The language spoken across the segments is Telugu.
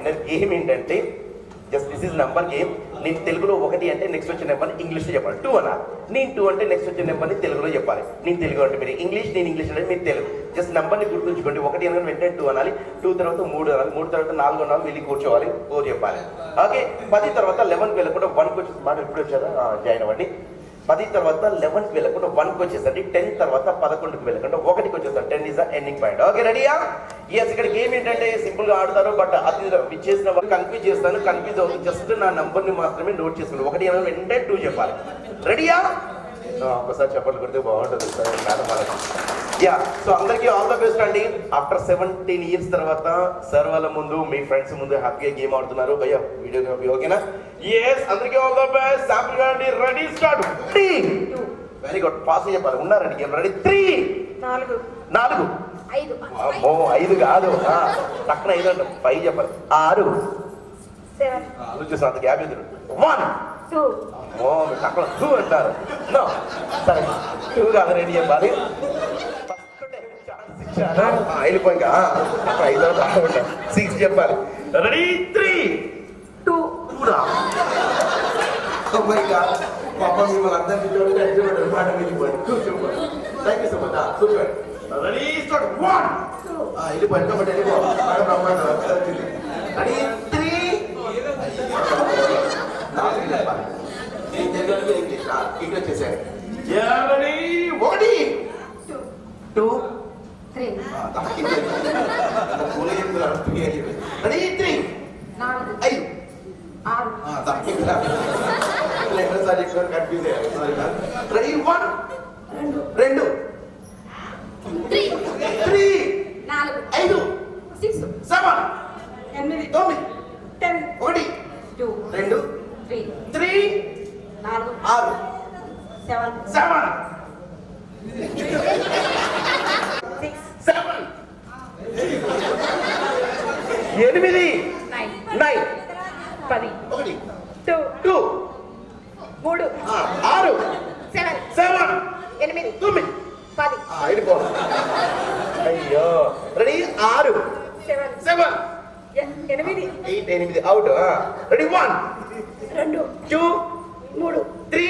విన్నర్. గేమ్ ఏంటంటే just this is number game. నేను తెలుగులో 1 అంటే నెక్స్ట్ వచ్చే నెంబర్ని ఇంగ్లీష్లో చెప్పాలి. 2 అన్నారు. నేను 2 అంటే నెక్స్ట్ వచ్చే నెంబర్ని తెలుగులో చెప్పాలి. నేను తెలుగు అంటే మీరు ఇంగ్లీష్, నేను ఇంగ్లీష్ అంటే మీరు తెలుగు. జస్ట్ నెంబర్ని గుర్తుంచుకోండి. 1 అనగా వెంటనే 2 అనాలి. 2 తర్వాత 3 అనాలి. 3 తర్వాత 4 అనాలి. వెళ్ళి కూర్చోవాలి. 4 చెప్పాలి. ఓకే. 10 తర్వాత 11కి వెళ్ళకుండా 1కి వచ్చేసి మాట ఎప్పుడు వచ్చారా జాయిన్ అవ్వండి. 10 తర్వాత 11కి వెళ్ళకుండా 1కి వచ్చేసండి. 10 తర్వాత 11కి వెళ్ళకుండా 1కి వచ్చేస్తాను. 10 is the ending point. Okay రెడీయా? ఎస్. ఇక్కడ గేమ్ ఏంటంటే సింపుల్ గా ఆడతారు. బట్ అది చేసిన వాళ్ళు కన్ఫ్యూజ్ చేస్తాను. కన్ఫ్యూజ్ అవుతుంది. జస్ట్ నా నంబర్ ని మాత్రమే నోట్ చేసుకోండి. 1 అనగా వెంటనే 2 చెప్పాలి. రెడీయా? ఒకసారి చెప్పండి కొడితే బాగుంటుంది మేడం వాళ్ళకి. యా. సో అందరికీ ఆల్ ద బెస్ట్ అండి. ఆఫ్టర్ 17 years తర్వాత సార్ వాళ్ళ ముందు మీ ఫ్రెండ్స్ ముందు హ్యాపీగా గేమ్ ఆడుతున్నారు. భయ్యా వీడియో ఓకేనా? ఎస్. అందరికీ ఆల్ ద బెస్ట్. శాంపుల్ గా అండి. Ready start. 3 very good. Fast చెప్పాలి. ఉన్నారండి గేమ్ రెడీ. 3 4 5 5 కాదు. పక్కన 5 అంటే 5 చెప్పాలి. 6 7 ఆలోచిస్తాను. అంత గ్యాప్ ఎదురు. 1 2 అక్కడ 2 అంటారు. సరే 2 కాదు రెడీ చెప్పాలి. వెళ్ళిపోయి అక్కడ 5 బాగుంటారు. 6 చెప్పాలి. రెడీ 3 2 పాప మిమ్మల్ని అర్థం రెడీ స్టార్ట్. 1 వెళ్ళిపోయి కాబట్టి వెళ్ళిపో రెడీ 3 ఇటు వచ్చేసాడు. 1 2 3 రెడీ 3 5 కన్ఫ్యూజ్ రెడీ 1 2 3 5 6 7 8 9 10 1 2 3 6 7 8 9 10 1 2 3 6 7 8 9 10 అయిపో. అయ్యో రెడీ 6 7 8 అవుట్. రెడీ 1 2 3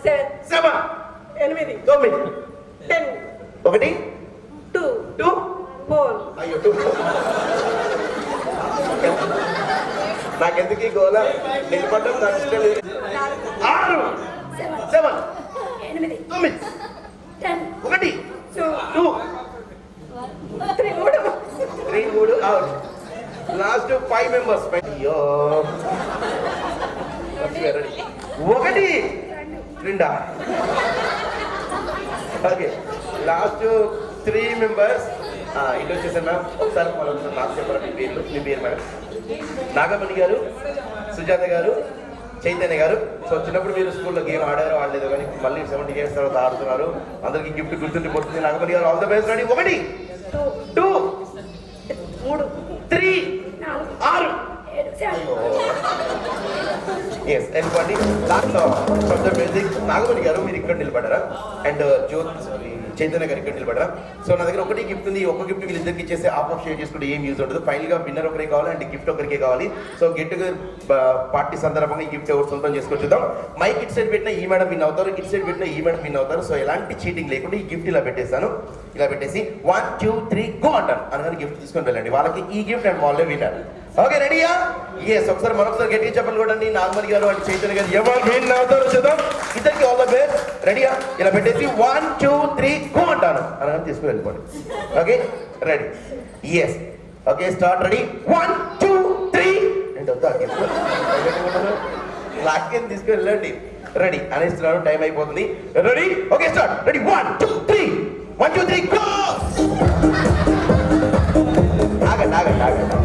6 7 8 9 10 1 2 4 అయ్యో 2 నాకెందుకు ఈ గోళ నిలబడ్డం నాకు ఇష్టం లేదు. 6 7 8 9 10 1 2 3 అవుట్. Last 5 members. అయ్యో 1 2 ఓకే. Last 3 members. ఇటు వచ్చేసాను మ్యామ్. ఒకసారి నాకు చెప్పారు మీ పేర్లు. మీ పేరు మేడం? నాగమణి గారు, సుజాత గారు, చైతన్య గారు. సో చిన్నప్పుడు మీరు స్కూల్లో గేమ్ ఆడారు ఆడలేదు కానీ మళ్ళీ 70 years తర్వాత ఆడుతున్నారు. అందరికి గిఫ్ట్ గుర్తుండిపోతుంది. Nagamani garu all the best. Ready 1 2 3 6 yes వెళ్ళిపోండి. లాస్ట్లో కొంచెం మ్యూజిక్. నాగమణి గారు మీరు ఇక్కడ నిలబడ్డారా అండ్ చైతన్య గారు ఇక్కడ నిలబడరా? సో నా దగ్గర ఒకటి గిఫ్ట్ ఉంది. ఒక గిఫ్ట్ వీళ్ళిద్దరికి ఇచ్చేస్తే ఆఫ్ షేర్ చేసుకుంటే ఏం యూజ్ ఉంటుంది. ఫైనల్ గా విన్నర్ ఒకరే కావాలి అండ్ గిఫ్ట్ ఒకరికే కావాలి. సో గెట్ టుగెదర్ పార్టీ సందర్భంగా ఈ గిఫ్ట్ ఎవరు సొంతం చేసుకొచ్చుద్దాం. మైక్ ఇట్ సైడ్ పెట్టిన ఈ మేడం విన్ అవుతారు, ఇట్ సైడ్ పెట్టిన ఈ మేడం విన్ అవుతారు. సో ఎలాంటి చీటింగ్ లేకుండా ఈ గిఫ్ట్ ఇలా పెట్టేస్తాను. ఇలా పెట్టేసి 1 2 3 గో అంటాను. అనగానే గిఫ్ట్ తీసుకొని వెళ్ళండి. వాళ్ళకి ఈ గిఫ్ట్ అండ్ వాళ్ళే విన్నర్. ఓకే రెడీయా? ఎస్. ఒకసారి మరొకసారి గట్టిగా చెప్పండి కూడా. నాగమణి గారు అండ్ చైతన్య గారు ఎవరు విన్ అవుతారో చూద్దాం. ఇద్దరికి ఆల్ ద బెస్ట్. రెడీయా? ఇలా పెట్టేసి 1 2 3 గో అంటాను. అనగానే తీసుకుని వెళ్ళిపోండి. Okay ready? Yes. Okay start. Ready 1 2 3 అంటే వద్దా గిఫ్ట్ లాక్కి తీసుకుని వెళ్ళండి. రెడీ అనేస్తున్నాను. టైం అయిపోతుంది. Ready? Okay start. Ready 1 2 3 1 2 3 go. ఆగండి ఆగండి ఆగండి.